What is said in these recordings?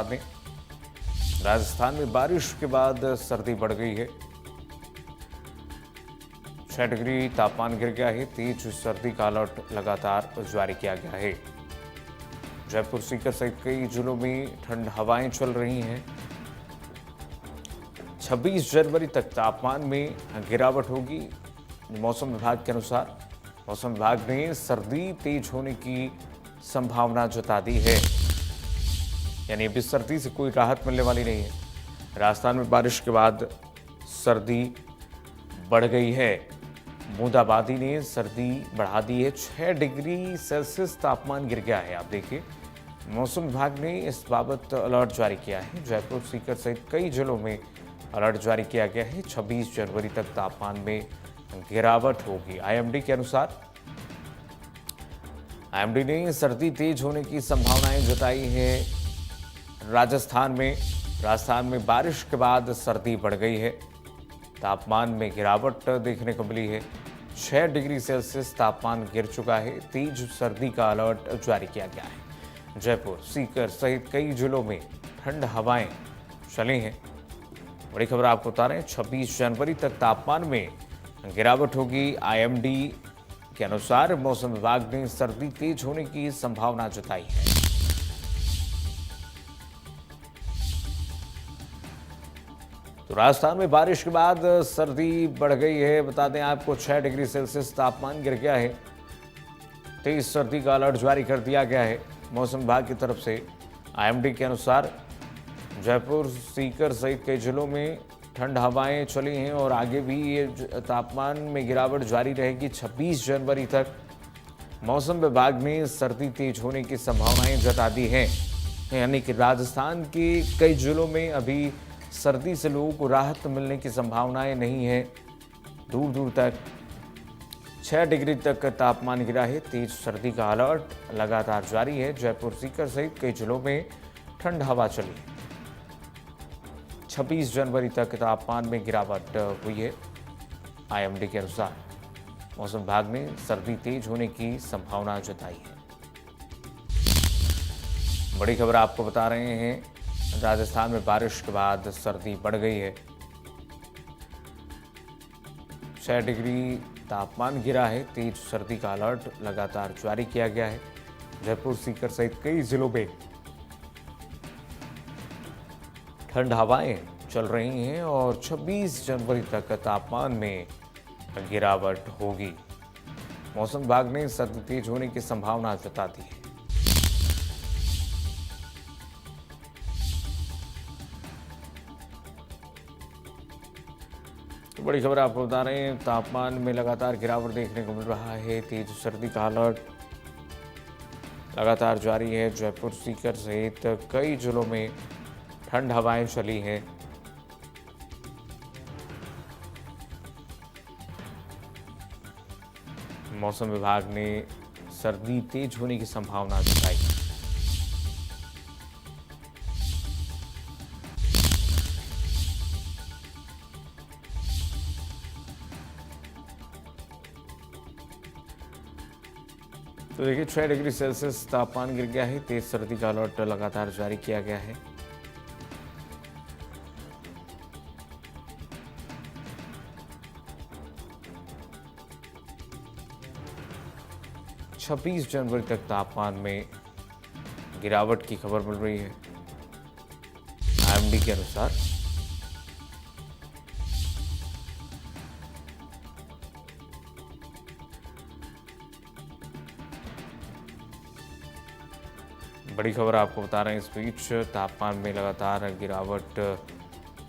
में राजस्थान में बारिश के बाद सर्दी बढ़ गई है। 6 डिग्री तापमान गिर गया है। तेज सर्दी का अलर्ट लगातार जारी किया गया है। जयपुर, सीकर सहित कई जिलों में ठंड हवाएं चल रही हैं। 26 जनवरी तक तापमान में गिरावट होगी। मौसम विभाग के अनुसार मौसम विभाग ने सर्दी तेज होने की संभावना जता दी है। यानी अभी सर्दी से कोई राहत मिलने वाली नहीं है। राजस्थान में बारिश के बाद सर्दी बढ़ गई है। बूंदाबांदी ने सर्दी बढ़ा दी है। 6 डिग्री सेल्सियस तापमान गिर गया है। आप देखिए, मौसम विभाग ने इस बाबत अलर्ट जारी किया है। जयपुर, सीकर सहित कई जिलों में अलर्ट जारी किया गया है। 26 जनवरी तक तापमान में गिरावट होगी। आईएमडी के अनुसार आईएमडी ने सर्दी तेज होने की संभावनाएं जताई है। राजस्थान में बारिश के बाद सर्दी बढ़ गई है। तापमान में गिरावट देखने को मिली है। 6 डिग्री सेल्सियस तापमान गिर चुका है। तेज सर्दी का अलर्ट जारी किया गया है। जयपुर, सीकर सहित कई जिलों में ठंड हवाएं चली हैं। बड़ी खबर आपको बता रहे हैं, 26 जनवरी तक तापमान में गिरावट होगी। आईएमडी के अनुसार मौसम विभाग ने सर्दी तेज होने की संभावना जताई है। तो राजस्थान में बारिश के बाद सर्दी बढ़ गई है। बता दें आपको, 6 डिग्री सेल्सियस तापमान गिर गया है। तेज सर्दी का अलर्ट जारी कर दिया गया है मौसम विभाग की तरफ से। आईएमडी के अनुसार जयपुर, सीकर सहित कई जिलों में ठंड हवाएं चली हैं और आगे भी ये तापमान में गिरावट जारी रहेगी। 26 जनवरी तक मौसम विभाग ने सर्दी तेज होने की संभावनाएं जता दी हैं। यानी कि राजस्थान के कई जिलों में अभी सर्दी से लोगों को राहत मिलने की संभावनाएं नहीं है। दूर दूर तक 6 डिग्री तक तापमान गिरा है। तेज सर्दी का अलर्ट लगातार जारी है। जयपुर, सीकर सहित कई जिलों में ठंड हवा चली। 26 जनवरी तक तापमान में गिरावट हुई है। आईएमडी के अनुसार मौसम विभाग ने सर्दी तेज होने की संभावना जताई है। बड़ी खबर आपको बता रहे हैं, राजस्थान में बारिश के बाद सर्दी बढ़ गई है। 6 डिग्री तापमान गिरा है। तेज सर्दी का अलर्ट लगातार जारी किया गया है। जयपुर, सीकर सहित कई जिलों में ठंड हवाएं चल रही हैं और 26 जनवरी तक तापमान में गिरावट होगी। मौसम विभाग ने सर्दी तेज होने की संभावना जता दी है। तो बड़ी खबर आपको बता रहे हैं, तापमान में लगातार गिरावट देखने को मिल रहा है। तेज सर्दी का अलर्ट लगातार जारी है। जयपुर, सीकर सहित कई जिलों में ठंड हवाएं चली हैं। मौसम विभाग ने सर्दी तेज होने की संभावना जताई। तो देखिए, 6 डिग्री सेल्सियस तापमान गिर गया है। तेज सर्दी का अलर्ट लगातार जारी किया गया है। छब्बीस जनवरी तक तापमान में गिरावट की खबर मिल रही है। आईएमडी के अनुसार बड़ी खबर आपको बता रहे हैं, इस बीच तापमान में लगातार गिरावट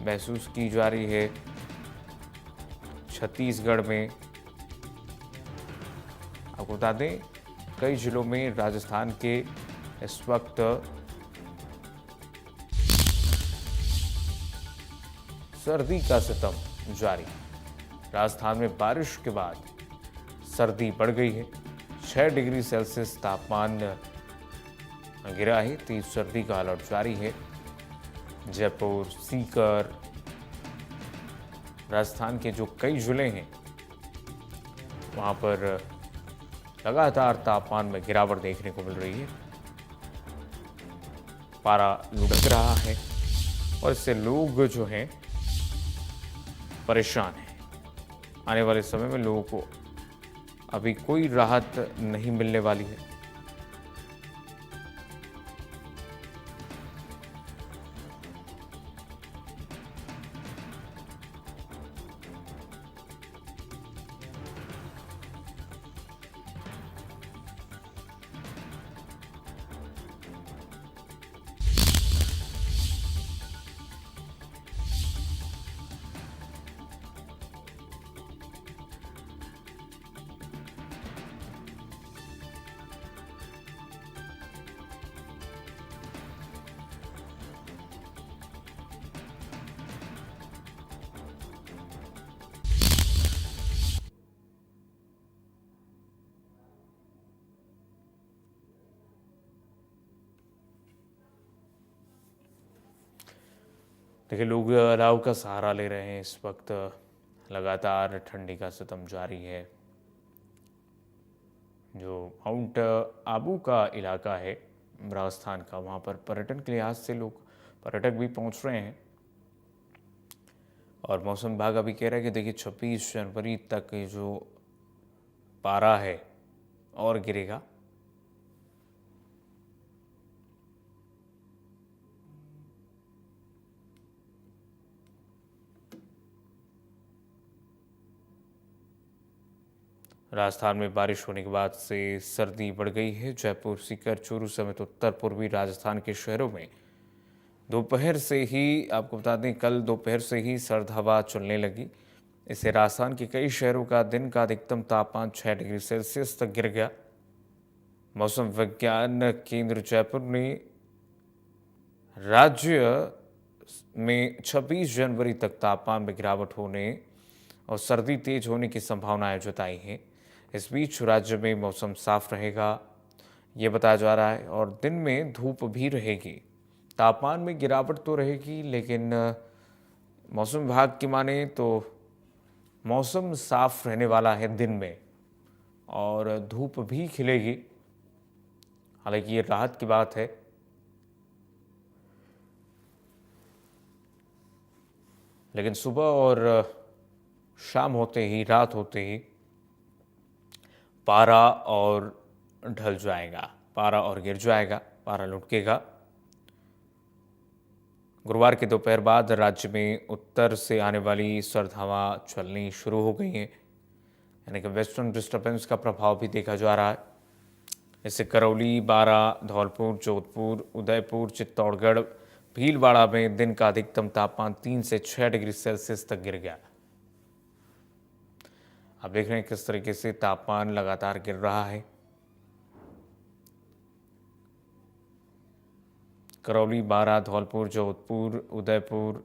महसूस की जा रही है। छत्तीसगढ़ में आपको बता दें, कई जिलों में राजस्थान के इस वक्त सर्दी का सितम जारी। राजस्थान में बारिश के बाद सर्दी बढ़ गई है। 6 डिग्री सेल्सियस तापमान गिरा है। तेज सर्दी का अलर्ट जारी है। जयपुर, सीकर, राजस्थान के जो कई जिले हैं वहां पर लगातार तापमान में गिरावट देखने को मिल रही है। पारा लुढ़क रहा है और इससे लोग जो हैं परेशान हैं। आने वाले समय में लोगों को अभी कोई राहत नहीं मिलने वाली है। देखिए, लोग अलाव का सहारा ले रहे हैं इस वक्त। लगातार ठंडी का सितम जारी है। जो माउंट आबू का इलाका है राजस्थान का, वहाँ पर पर्यटन के लिहाज से लोग पर्यटक भी पहुँच रहे हैं। और मौसम विभाग अभी कह रहा है कि देखिए 26 जनवरी तक ये जो पारा है और गिरेगा। राजस्थान में बारिश होने के बाद से सर्दी बढ़ गई है। जयपुर, सीकर, चूरू समेत उत्तर पूर्वी राजस्थान के शहरों में दोपहर से ही, आपको बता दें, कल दोपहर से ही सर्द हवा चलने लगी। इससे राजस्थान के कई शहरों का दिन का अधिकतम तापमान 6 डिग्री सेल्सियस तक गिर गया। मौसम विज्ञान केंद्र जयपुर ने राज्य में 26 जनवरी तक तापमान में गिरावट होने और सर्दी तेज होने की संभावनाएं जताई हैं। इस बीच राज्य में मौसम साफ रहेगा, ये बताया जा रहा है, और दिन में धूप भी रहेगी। तापमान में गिरावट तो रहेगी, लेकिन मौसम विभाग की माने तो मौसम साफ रहने वाला है दिन में, और धूप भी खिलेगी। हालांकि ये राहत की बात है। लेकिन सुबह और शाम होते ही, रात होते ही पारा और ढल जाएगा, पारा और गिर जाएगा, पारा लुढ़केगा। गुरुवार की दोपहर बाद राज्य में उत्तर से आने वाली सर्द हवा चलनी शुरू हो गई है, यानी कि वेस्टर्न डिस्टर्बेंस का प्रभाव भी देखा जा रहा है। इससे करौली, बारां, धौलपुर, जोधपुर, उदयपुर, चित्तौड़गढ़, भीलवाड़ा में दिन का अधिकतम तापमान 3 से 6 डिग्री सेल्सियस तक गिर गया। आप देख रहे हैं किस तरीके से तापमान लगातार गिर रहा है। करौली, बारां, धौलपुर, जोधपुर, उदयपुर,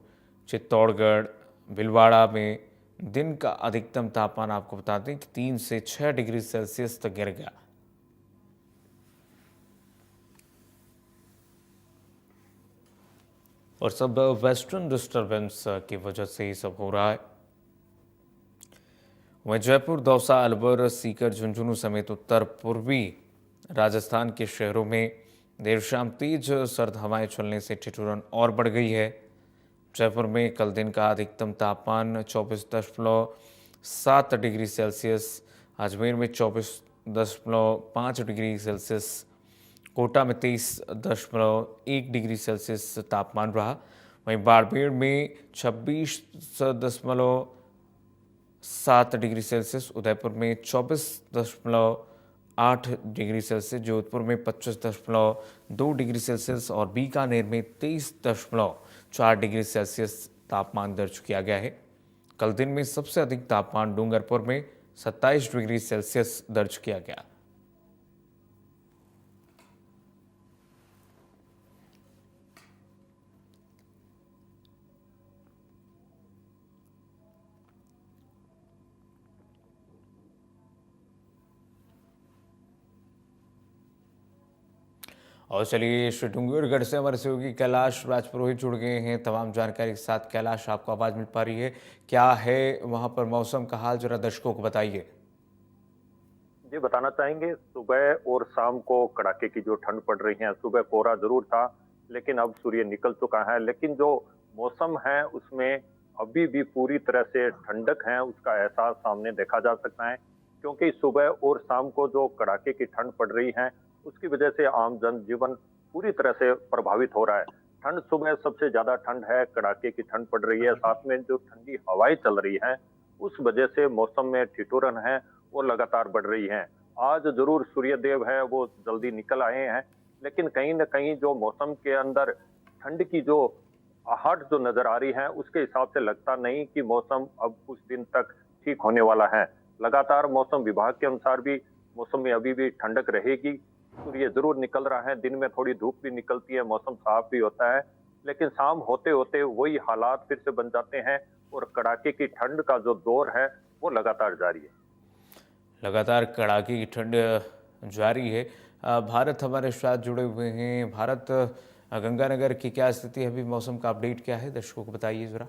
चित्तौड़गढ़, भीलवाड़ा में दिन का अधिकतम तापमान, आपको बता दें कि 3 से 6 डिग्री सेल्सियस तक गिर गया। और सब वेस्टर्न डिस्टर्बेंस की वजह से ही सब हो रहा है। वहीं जयपुर, दौसा, अलवर, सीकर, झुंझुनू समेत उत्तर पूर्वी राजस्थान के शहरों में देर शाम तेज सर्द हवाएं चलने से ठिठुरन और बढ़ गई है। जयपुर में कल दिन का अधिकतम तापमान 24.7 डिग्री सेल्सियस, अजमेर में 24.5 डिग्री सेल्सियस, कोटा में 23.1 डिग्री सेल्सियस तापमान रहा। वहीं बाड़मेर में 26.7 डिग्री सेल्सियस, उदयपुर में 24.8 डिग्री सेल्सियस, जोधपुर में 25.2 डिग्री सेल्सियस और बीकानेर में 23.4 डिग्री सेल्सियस तापमान दर्ज किया गया है। कल दिन में सबसे अधिक तापमान डूंगरपुर में 27 डिग्री सेल्सियस दर्ज किया गया। और चलिए, श्री डूंगरगढ़ से हमारे सहयोगी कैलाश राजपुरोहित जुड़ गए हैं तमाम जानकारी के साथ। कैलाश, आपको आवाज मिल पा रही है? क्या है वहां पर मौसम का हाल, जरा दर्शकों को बताइए। जी, बताना चाहेंगे, सुबह और शाम को कड़ाके की जो ठंड पड़ रही है। सुबह कोहरा जरूर था, लेकिन अब सूर्य निकल चुका है। लेकिन जो मौसम है उसमें अभी भी पूरी तरह से ठंडक है, उसका एहसास सामने देखा जा सकता है। क्योंकि सुबह और शाम को जो कड़ाके की ठंड पड़ रही है, उसकी वजह से आम जनजीवन पूरी तरह से प्रभावित हो रहा है। ठंड सुबह सबसे ज़्यादा ठंड है, कड़ाके की ठंड पड़ रही है, साथ में जो ठंडी हवाएँ चल रही हैं, उस वजह से मौसम में ठिठुरन है, वो लगातार बढ़ रही है। आज ज़रूर सूर्य देव है, वो जल्दी निकल आए हैं, लेकिन कहीं न कहीं जो मौसम के अंदर ठंड की जो आहट जो नज़र आ रही है, उसके हिसाब से लगता नहीं कि मौसम अब कुछ दिन तक ठीक होने वाला है। लगातार मौसम विभाग के अनुसार भी मौसम में अभी भी ठंडक रहेगी। सूर्य ज़रूर निकल रहा है, दिन में थोड़ी धूप भी निकलती है, मौसम साफ भी होता है, लेकिन शाम होते-होते वही हालात फिर से बन जाते हैं और कड़ाके की ठंड का जो दौर है, वो लगातार जारी है। लगातार कड़ाके की ठंड जारी है। भारत हमारे साथ जुड़े हुए हैं। भारत, गंगानगर की क्या स्थिति है, अभी मौसम का अपडेट क्या है, दर्शकों को बताइए ज़रा।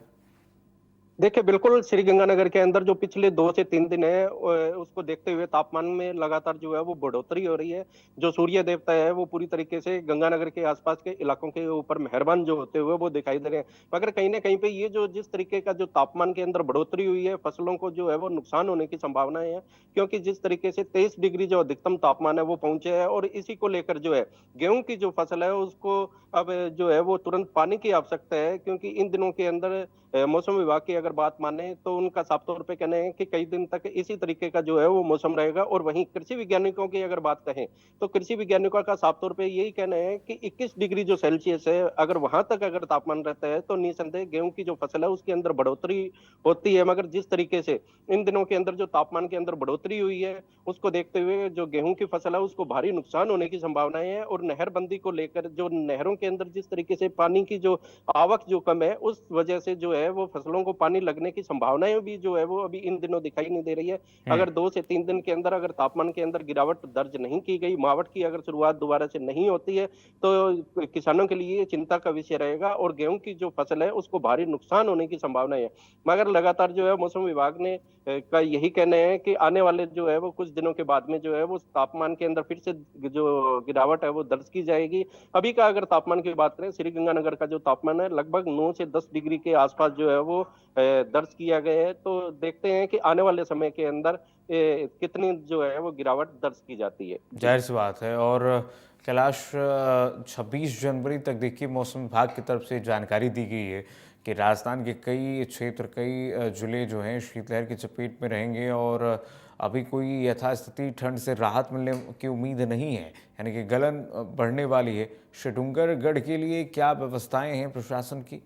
देखिए, बिल्कुल श्री गंगानगर के अंदर जो पिछले 2 से 3 दिन है उसको देखते हुए तापमान में लगातार जो है वो बढ़ोतरी हो रही है। जो सूर्य देवता है वो पूरी तरीके से गंगानगर के आसपास के इलाकों के ऊपर मेहरबान जो होते हुए वो दिखाई दे रहे हैं। मगर कहीं न कहीं पे ये जो जिस तरीके का जो तापमान के अंदर बढ़ोतरी हुई है, फसलों को जो है वो नुकसान होने की संभावनाएँ हैं। क्योंकि जिस तरीके से 23 डिग्री जो अधिकतम तापमान है वो पहुँचे है और इसी को लेकर जो है गेहूँ की जो फसल है उसको अब जो है वो तुरंत पानी की आवश्यकता है, क्योंकि इन दिनों के अंदर मौसम विभाग की अगर बात माने तो उनका साफ तौर पे कहना है कि कई दिन तक इसी तरीके का जो है वो मौसम रहेगा। और वहीं कृषि वैज्ञानिकों की अगर बात कहें तो कृषि वैज्ञानिकों का साफ तौर पे यही कहना है कि 21 डिग्री जो सेल्सियस है, अगर वहां तक अगर तापमान रहता है तो निसंदेह गेहूं की जो फसल है उसके अंदर बढ़ोतरी होती है। मगर जिस तरीके से इन दिनों के अंदर जो तापमान के अंदर बढ़ोतरी हुई है उसको देखते हुए जो गेहूं की फसल है उसको भारी नुकसान होने की संभावनाएं है। और नहरबंदी को लेकर जो नहरों के अंदर जिस तरीके से पानी की जो आवक जो कम है उस वजह से जो है वो फसलों को पानी लगने की संभावनाएं भी जो है वो अभी इन दिनों दिखाई नहीं दे रही है। हम्म। अगर 2 से 3 दिन के अंदर अगर तापमान के अंदर गिरावट दर्ज नहीं की गई, मावट की अगर शुरुआत दोबारा से नहीं होती है तो किसानों के लिए चिंता का विषय रहेगा और गेहूं की जो फसल है उसको भारी नुकसान होने की संभावनाएं है। मगर लगातार जो है मौसम विभाग ने का यही कहना है कि आने वाले जो है वो कुछ दिनों के बाद में जो है वो तापमान के अंदर फिर से जो गिरावट है वो दर्ज की जाएगी। अभी का अगर तापमान की बात करें, श्री गंगानगर का जो तापमान है लगभग 9 से 10 डिग्री के आसपास जो है वो दर्ज किया गया है। तो देखते हैं कि आने वाले समय के अंदर कितनी जो है वो गिरावट दर्ज की जाती है। जी। जाहिर सी बात है। और कैलाश, 26 जनवरी तक देखिए मौसम विभाग की तरफ से जानकारी दी गई है कि राजस्थान के कई क्षेत्र, कई जिले जो हैं शीतलहर की चपेट में रहेंगे और अभी कोई यथास्थिति ठंड से राहत मिलने की उम्मीद नहीं है, यानी कि गलन बढ़ने वाली है। शेषुंगरगढ़ के लिए क्या व्यवस्थाएं हैं प्रशासन की?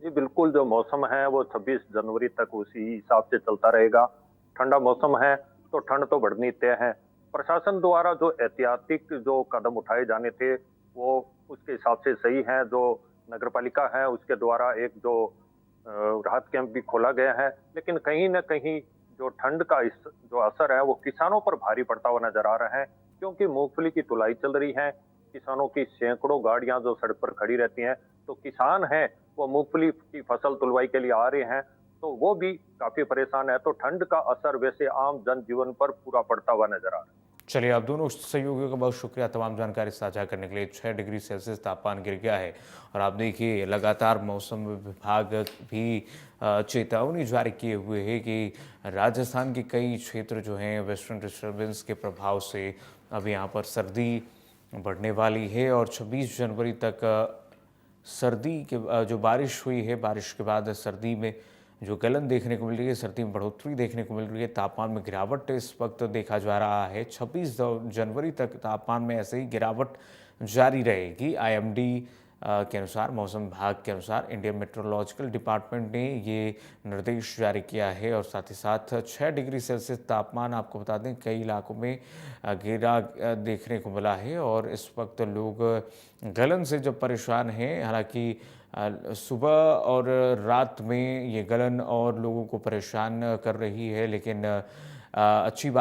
जी, बिल्कुल जो मौसम है वो 26 जनवरी तक उसी हिसाब से चलता रहेगा। ठंडा मौसम है, तो ठंड तो बढ़नी तय है। प्रशासन द्वारा जो एहतियातिक जो कदम उठाए जाने थे, वो उसके हिसाब से सही हैं। जो नगरपालिका है, उसके द्वारा एक जो राहत कैंप भी खोला गया है। लेकिन कहीं न कहीं जो ठंड का इस जो असर है, वो किसानों पर भारी पड़ता हुआ नज़र आ रहा है। क्योंकि मूँगफली की तुलाई चल रही है, किसानों की सैकड़ों गाड़ियाँ जो सड़क पर खड़ी रहती हैं, तो किसान हैं वो मूँगफली की फसल तुलवाई के लिए आ रहे हैं, तो वो भी काफ़ी परेशान है। तो ठंड का असर वैसे आम जनजीवन पर पूरा पड़ता हुआ नज़र आ रहा है। चलिए, आप दोनों सहयोगियों का बहुत शुक्रिया तमाम जानकारी साझा करने के लिए। 6 डिग्री सेल्सियस तापमान गिर गया है और आप देखिए लगातार मौसम विभाग भी चेतावनी जारी किए हुए है कि राजस्थान के कई क्षेत्र जो हैं वेस्टर्न डिस्टर्बेंस के प्रभाव से अब यहाँ पर सर्दी बढ़ने वाली है और 26 जनवरी तक सर्दी के जो बारिश हुई है, बारिश के बाद सर्दी में जो गलन देखने को मिल रही है, सर्दी में बढ़ोतरी देखने को मिल रही है, तापमान में गिरावट इस वक्त देखा जा रहा है। 26 जनवरी तक तापमान में ऐसे ही गिरावट जारी रहेगी। आईएमडी के अनुसार, मौसम विभाग के अनुसार, इंडियन मेट्रोलॉजिकल डिपार्टमेंट ने ये निर्देश जारी किया है और साथ ही साथ 6 डिग्री सेल्सियस तापमान, आपको बता दें, कई इलाकों में गिरा देखने को मिला है और इस वक्त लोग गलन से जब परेशान हैं, हालांकि सुबह और रात में ये गलन और लोगों को परेशान कर रही है, लेकिन अच्छी बात